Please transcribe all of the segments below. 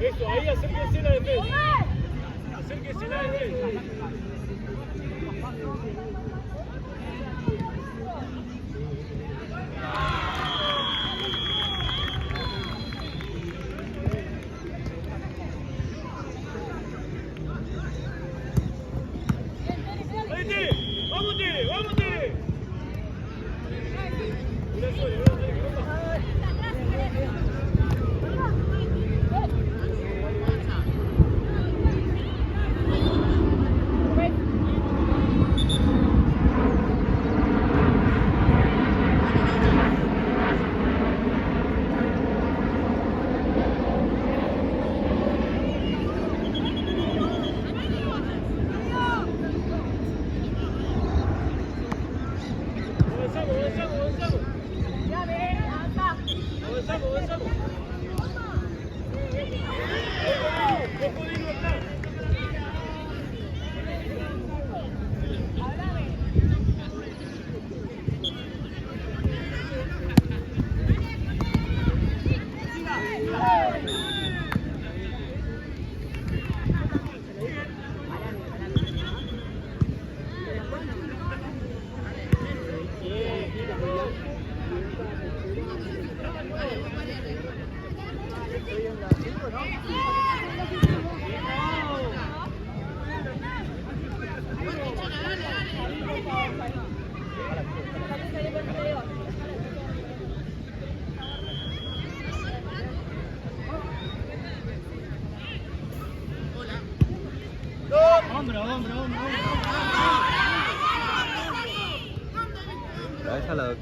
Eso, ahí acérquese a la defensa. Acérquese a la defensa. ¡Vamos, Tigre! ¡Vamos, Tigre! Una sola. Déjalo.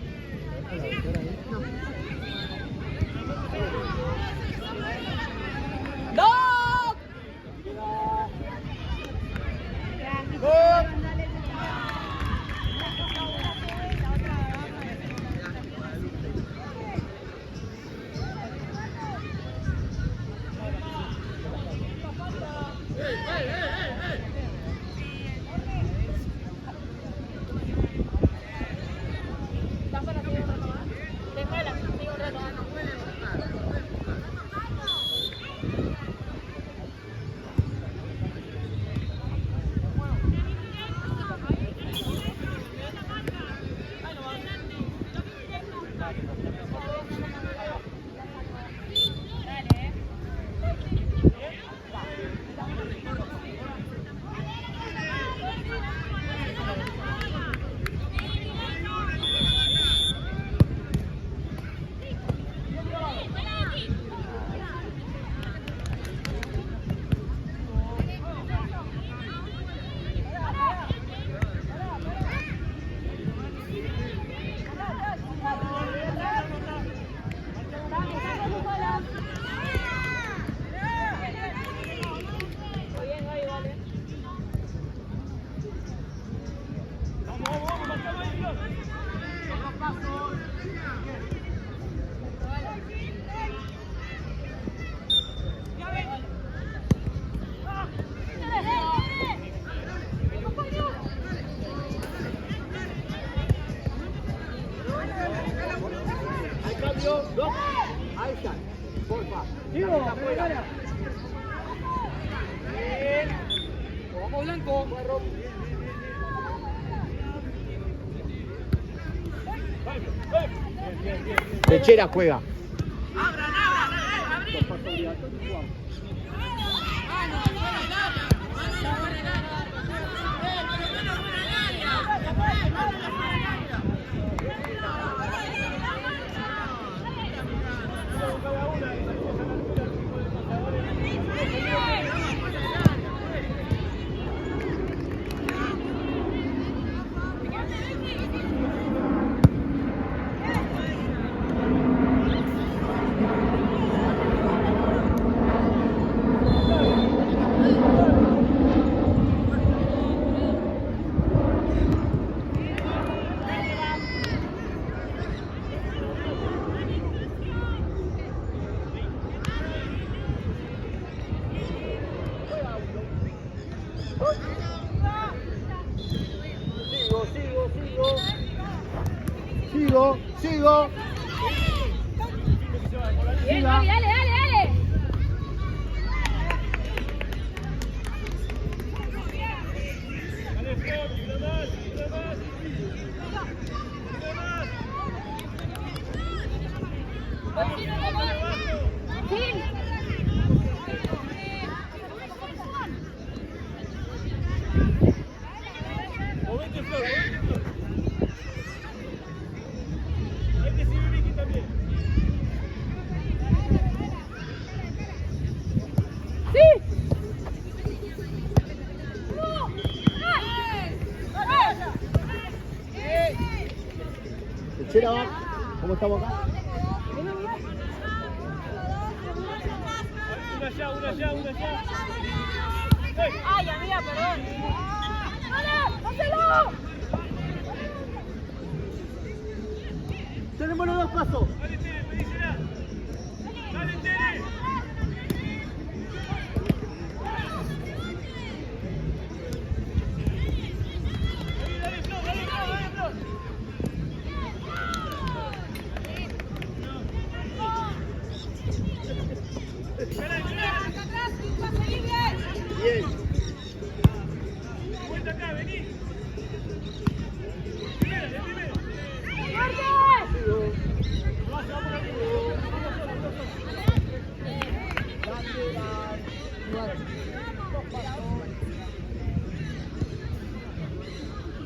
Ahí está, porfa. Vamos blanco. Lechera juega. Sigo. Bien, Gaby, dale, dale, dale. Dale, Flor, una más, una más. Una más. Gil. Movete, Flor, movete, Flor. Ahí te sigue Vicky también. Sí. Techera, ¿cómo estamos acá? Una allá, una allá, una allá. Ay, amiga, perdón. ¡Dale! ¡Hacelo! Tenemos los dos pasos. Dale, Tere, pedísela. Dale, Tere. Dale, Flor, dale, Flor, dale, Flor. Bien. Vuelta acá, vení. Primera, de primera.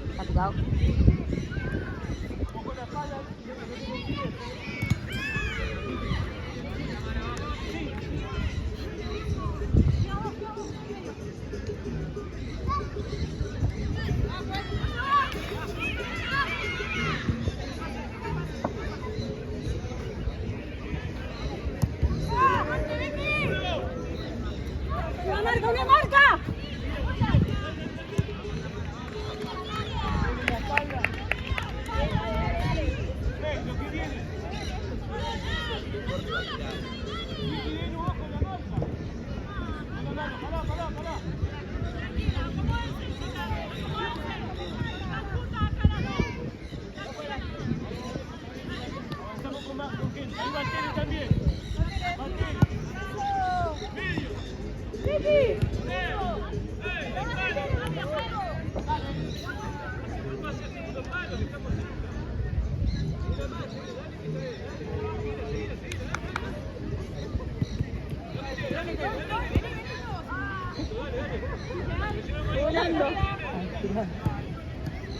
Está picado. ¡Una marca! Lo que viene. Viene ojo en la marca. Pará. Avanzamos con más, con quién. Ahí va Tere también. Va Tere. Medio. ¡Vicky! Pase a segundo palo, que estamos cerca. Una más, dale, que Volando.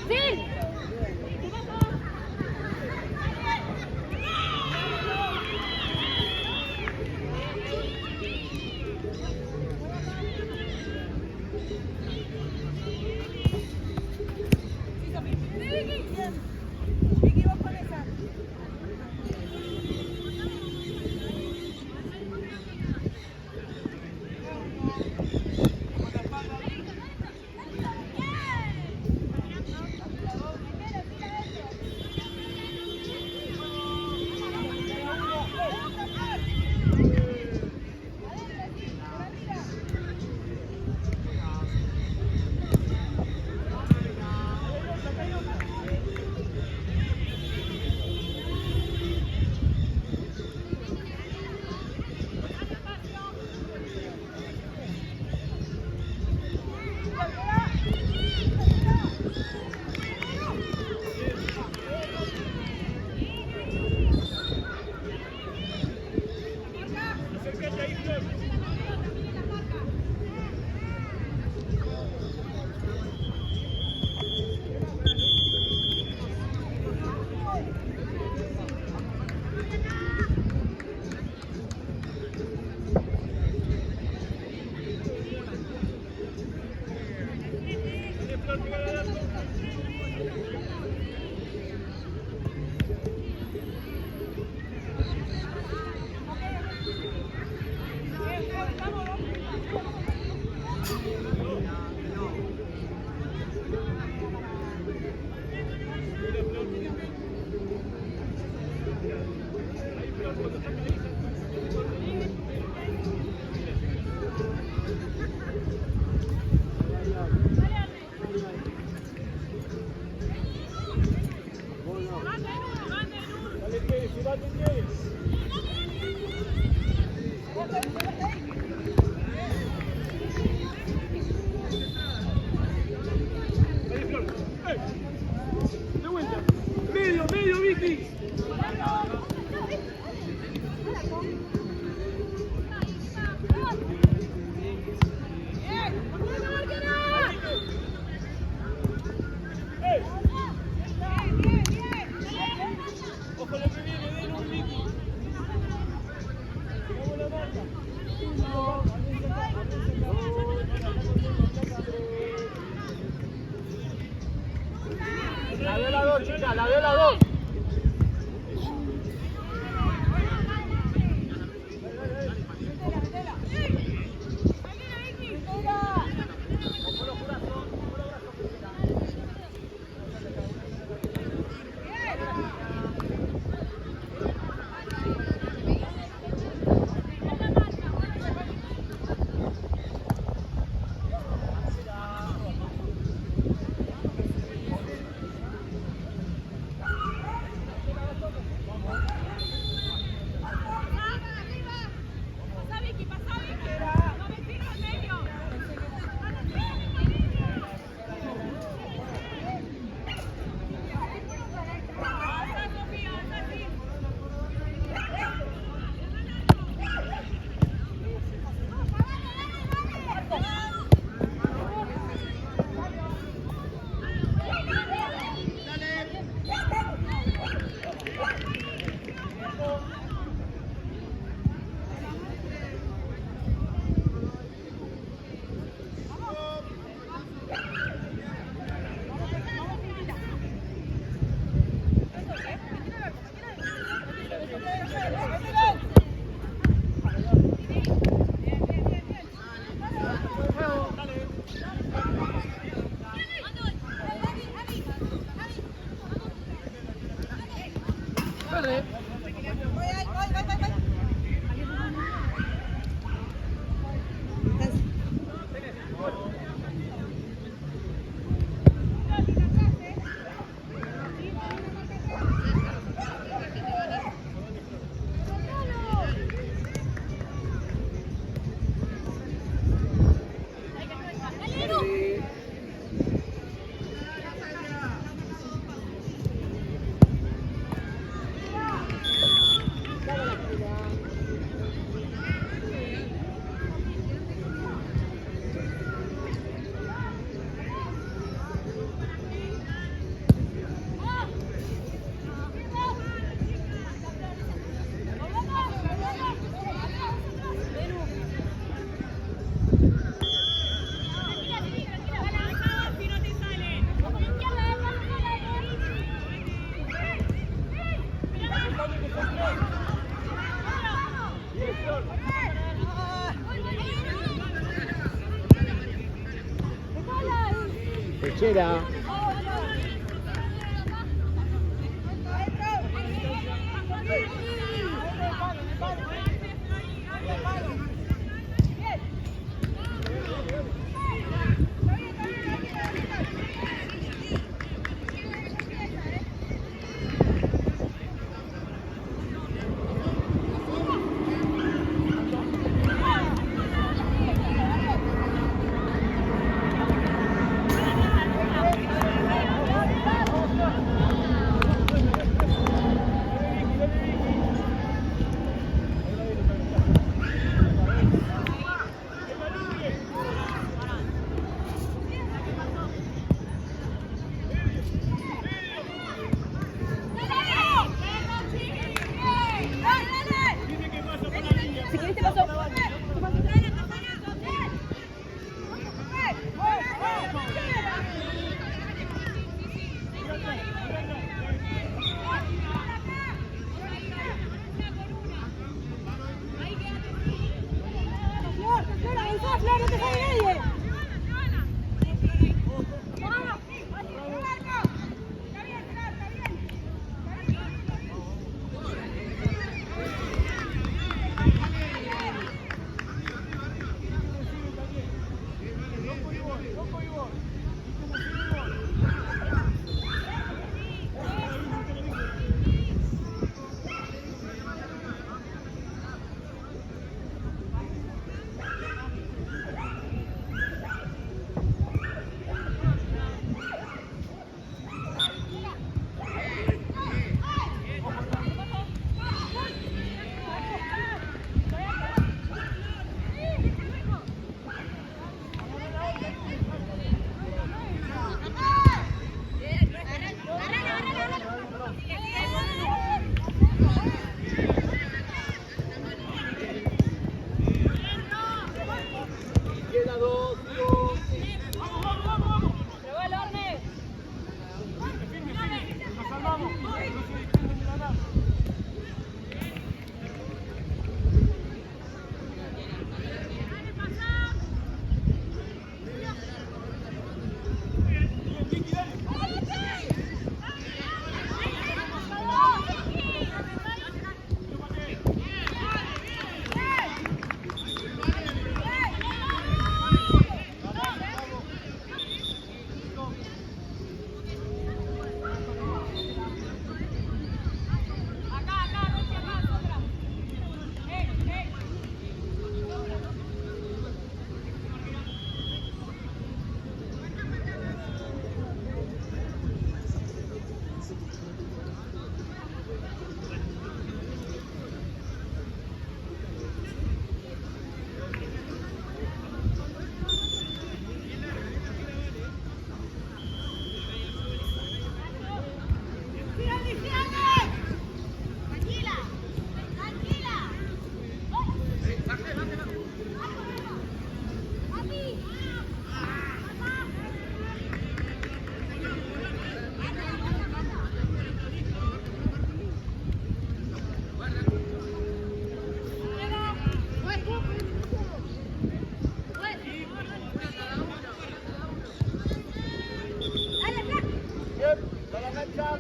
¡Sí! Acércate ahí, Flor. Dale, Flor, pegala al arco. Dale, Tere, subate, Tere. Ahí, Flor. De vuelta. Medio, medio, Vicky. Ojo lo que viene, de nuevo, Vicky. Vamos la marca. La veo la dos, chicas, la veo la dos. Pechera. Queda 2, 2. Llegó el horne. Nos salvamos. No se defienden de la nada. Bien, a la cancha.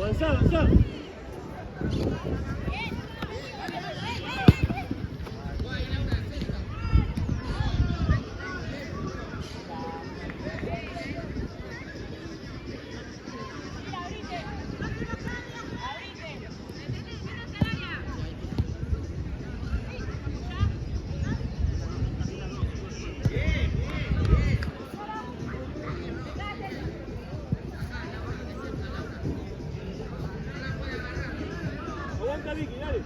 Avanzá, avanzá. Aguanta, Vicky, dale.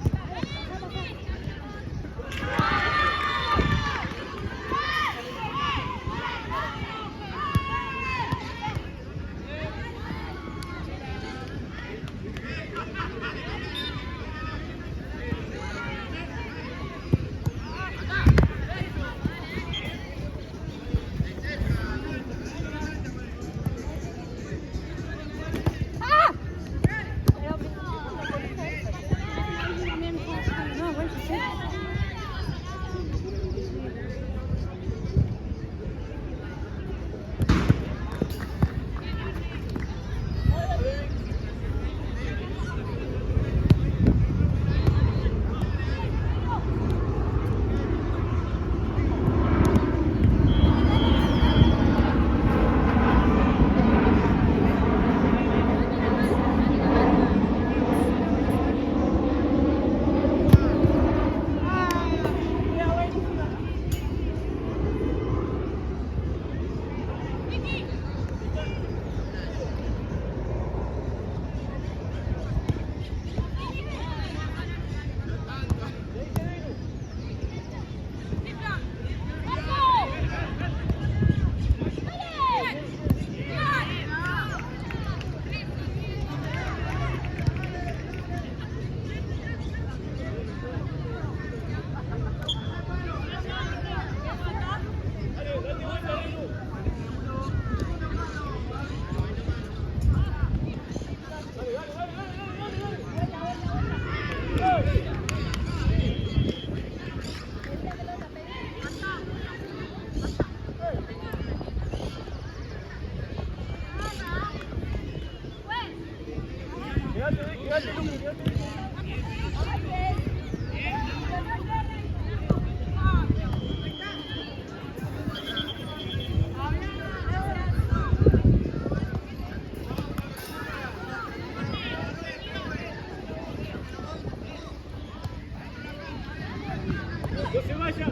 ¡Que se vaya!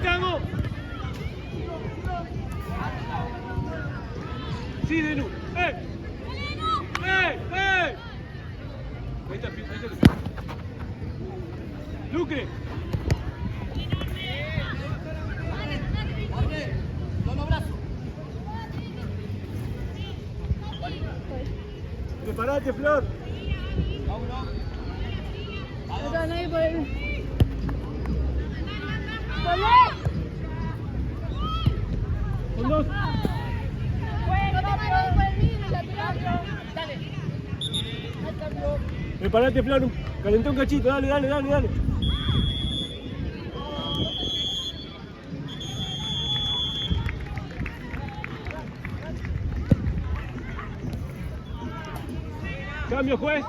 estamos. Sí, Denu. ¡Eh! ¡Eh! ¡Eh! Ahí está, ahí está. Lucre. Preparate, Flor. Con dos. Preparate, Flor. Calentó un cachito. Dale, dale, dale, dale. Cambio, juez.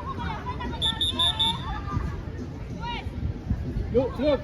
No, Flor.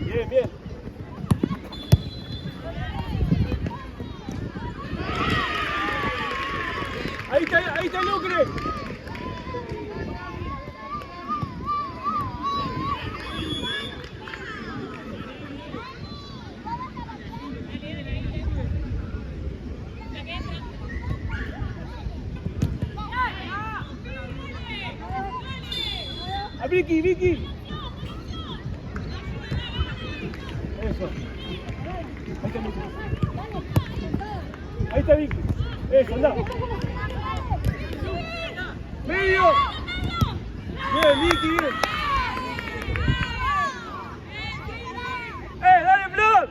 Bien, bien. Ahí está Lucre. A Vicky, Vicky. Eso. Ahí está Vicky. Ahí está Vicky. Eso, anda. ¡Medio! Bien, Vicky, bien. ¡Dale, Flor!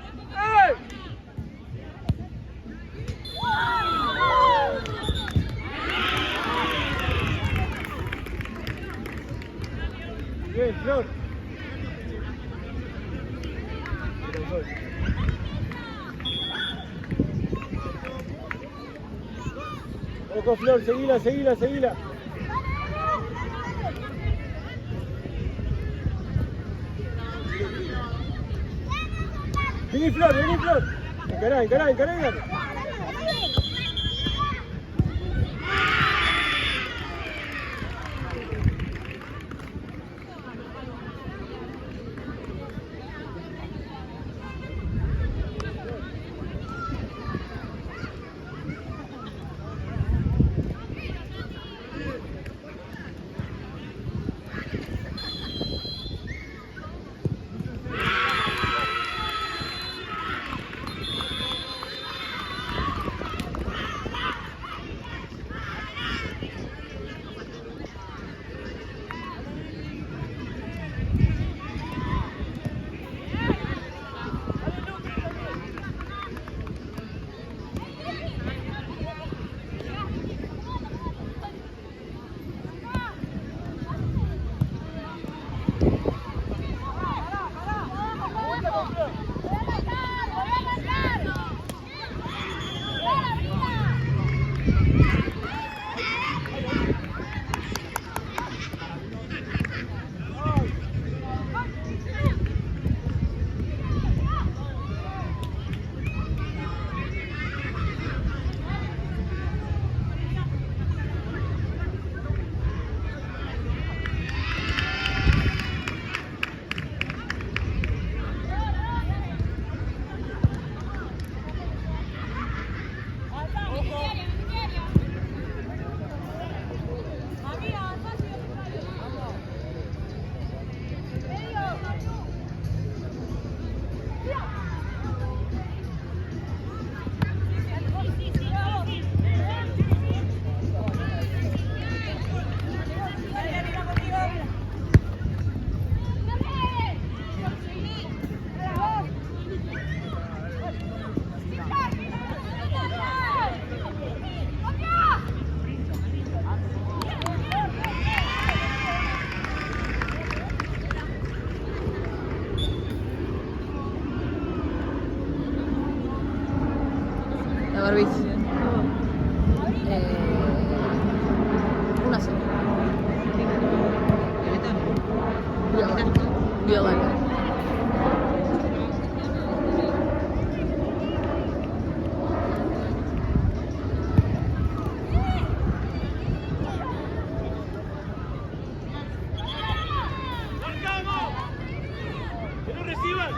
Bien, Flor. Ojo, Flor, seguila, seguila, seguila. Vení, Flor, vení, Flor. Encará, encará, encará, encará. barbijo. 1-0. Violeta. ¡Marcamos! ¡Que no reciban!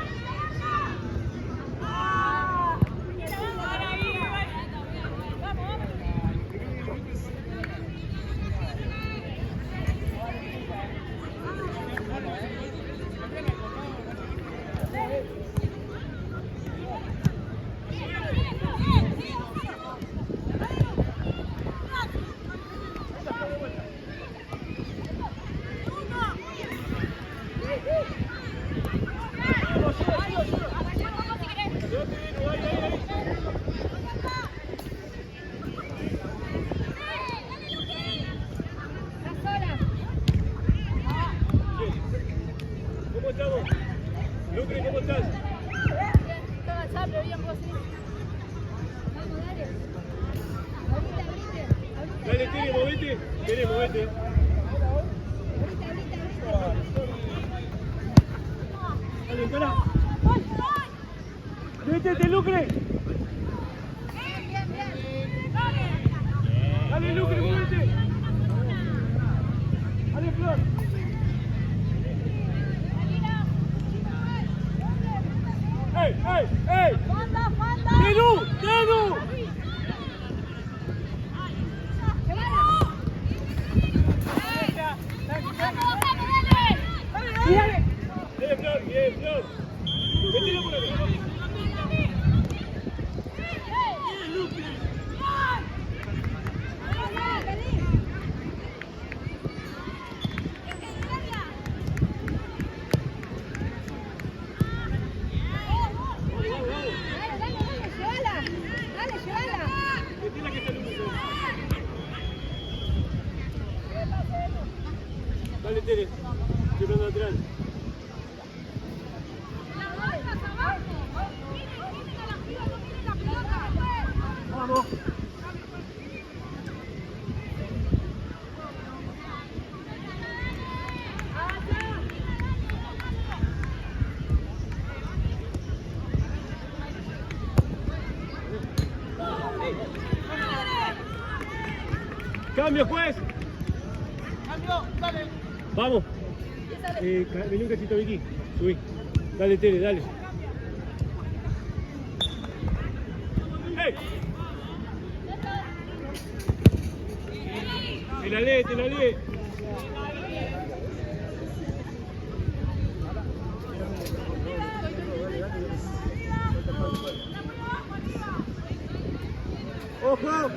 ¿Cómo estamos? Lucre, ¿cómo estás? Dale, Tere, movete. Tere, movete. Dale, espera. Métete, Lucre. Dale, Lucre, movete. Dale, Flor. ¡Ey, ey, ey! ¡Denu! ¡Denu! Bien, Flor, bien, Flor. Mételo por acá. Bien, Lucre. Metela que está Lucre. Dale, Tere. Tirando lateral. Vamos. Cambio, juez. Cambio, dale. Vamos. Vení un cachito, Vicky. Subí. Dale, Tere, dale. ¡Hey! Te la lee, te la lee. ¡Ojo!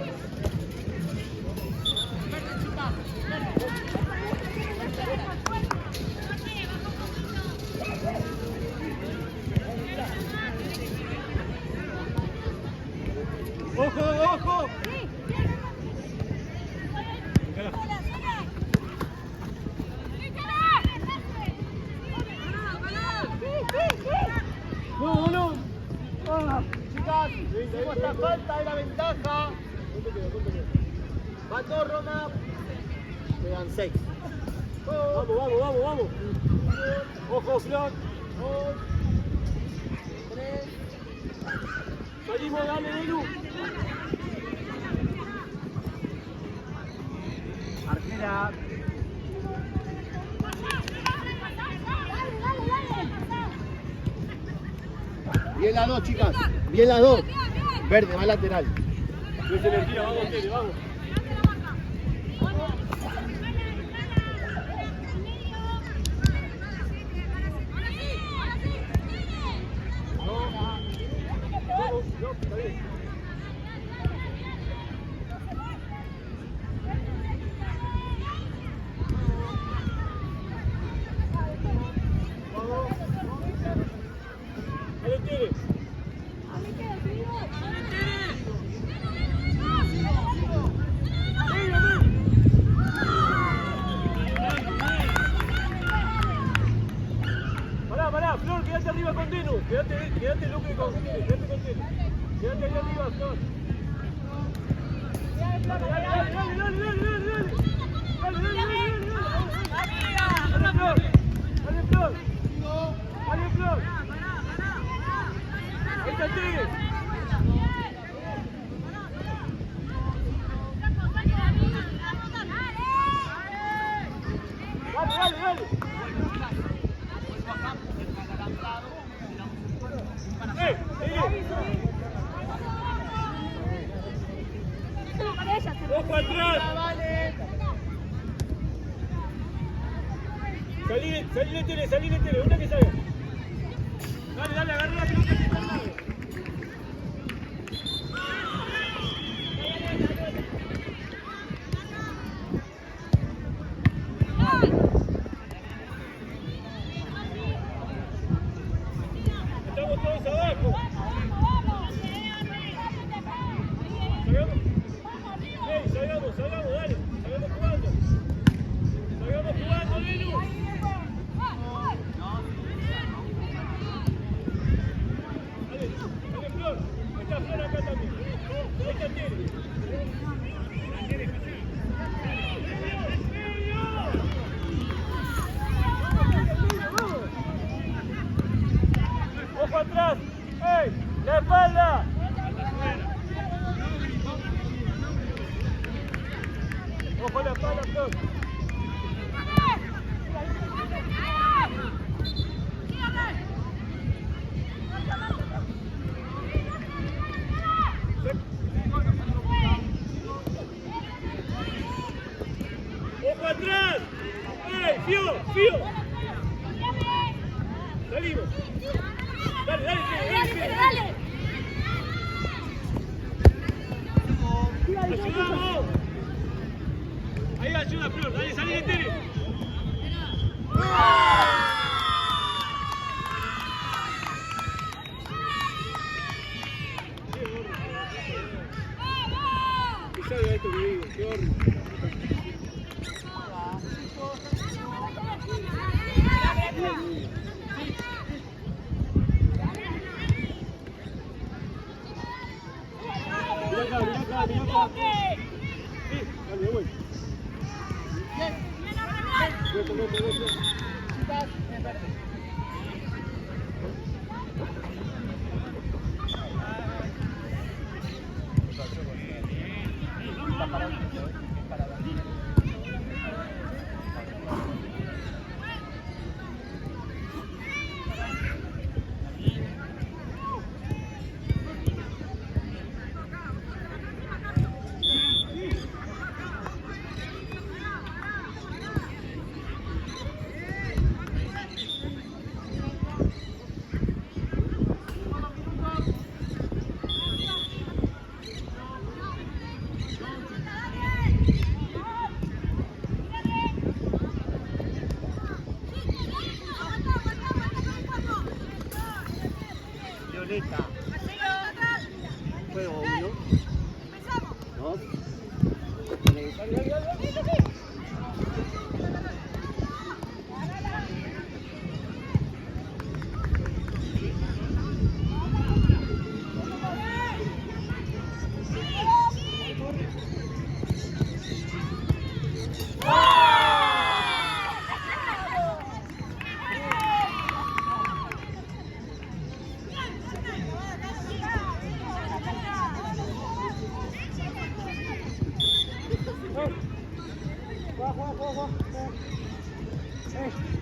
¡Ojo, ojo! No, no. Chicas, hicimos esta falta de la ventaja. Van dos, Roma. Quedan 6. Vamos, vamos, vamos, vamos. Ojo, Flor. 2, 3. Salimos, dale, Delu. Arquera. Bien las dos, chicas. Bien las dos. Verde, más lateral. Luis energía, vamos, Tere, vamos. Vamos, no, está bien. Dale, Tere. Pará, Flor, quédate arriba con Denu. Quédate Lucre con Denu. Quédate ahí arriba. ¡Ojo atrás! Salí de tele, una que salga. Dale, agarra la pelota que está al lado. Estamos todos abajo. Salgamos, dale. Salgamos jugando, Lelu. Dale, Flor. Está Flor acá también. Ahí está Tere. ¡Ojo atrás! ¡Ey! ¡La espalda! ¡Ojo la espalda, Flor! ¡Ojo atrás! ¡Ey! ¡Fío! ¡Salimos! ¡Dale! ¡Ayudamos! Ahí ayuda, Flor. Dale, salí de tele. ¿Qué sabe esto que digo? ¡Qué horrible! Mira acá. Sí, dale, voy. Violeta. Juego 1. 2. Juega.